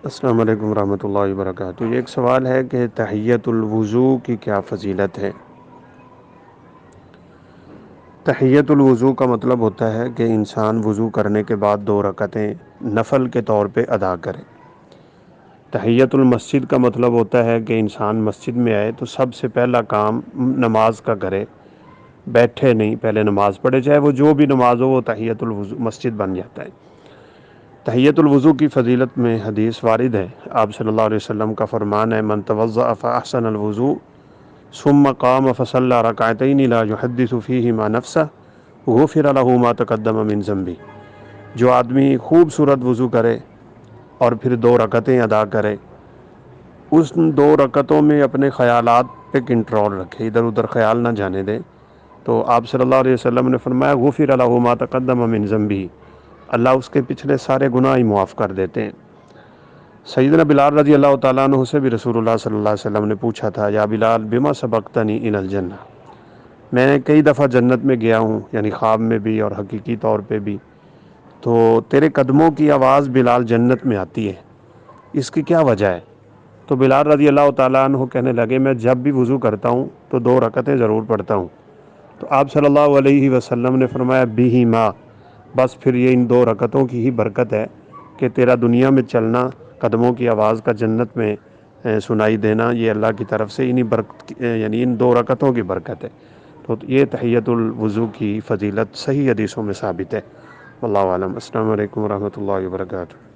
السلام علیکم ورحمۃ اللہ وبرکاتہ۔ یہ ایک سوال ہے کہ تحیۃ الوضو کی کیا فضیلت ہے؟ تحیۃ الوضو کا مطلب ہوتا ہے کہ انسان وضو کرنے کے بعد 2 رکعتیں نفل کے طور پہ ادا کرے۔ تحیۃ المسجد کا مطلب ہوتا ہے کہ انسان مسجد میں آئے تو سب سے پہلا کام نماز کا کرے، بیٹھے نہیں، پہلے نماز پڑھے، چاہے وہ جو بھی نماز ہو وہ تحیۃ الوضو مسجد بن جاتا ہے۔ تحیۃ الوضو کی فضیلت میں حدیث وارد ہے۔ آپ صلی اللہ علیہ وسلم کا فرمان ہے، من توضأ فاحسن الوضوء ثم قام فصلى ركعتين لا يحدث فيهما نفسه غفر له ما تقدم من ذنبه۔ جو آدمی خوبصورت وضو کرے اور پھر 2 رکعتیں ادا کرے، اس 2 رکعتوں میں اپنے خیالات پہ کنٹرول رکھے، ادھر ادھر خیال نہ جانے دے، تو آپ صلی اللہ علیہ وسلم نے فرمایا غفر له ما تقدم من ذنبه، اللہ اس کے پچھلے سارے گناہ ہی معاف کر دیتے ہیں۔ سیدنا بلال رضی اللہ تعالیٰ عنہ سے بھی رسول اللہ صلی اللہ علیہ وسلم نے پوچھا تھا، یا بلال بما سبقتنی الی الجنہ، میں کئی دفعہ جنت میں گیا ہوں، یعنی خواب میں بھی اور حقیقی طور پہ بھی، تو تیرے قدموں کی آواز بلال جنت میں آتی ہے، اس کی کیا وجہ ہے؟ تو بلال رضی اللہ تعالیٰ عنہ کہنے لگے، میں جب بھی وضو کرتا ہوں تو 2 رکعتیں ضرور پڑھتا ہوں۔ تو آپ صلی اللہ علیہ وسلم نے فرمایا بہما، بس پھر یہ ان 2 رکعتوں کی ہی برکت ہے کہ تیرا دنیا میں چلنا، قدموں کی آواز کا جنت میں سنائی دینا، یہ اللہ کی طرف سے انہی برکت یعنی ان 2 رکعتوں کی برکت ہے۔ تو یہ تحیۃ الوضو کی فضیلت صحیح حدیثوں میں ثابت ہے۔ واللہ اعلم۔ السلام علیکم ورحمۃ اللہ وبرکاتہ۔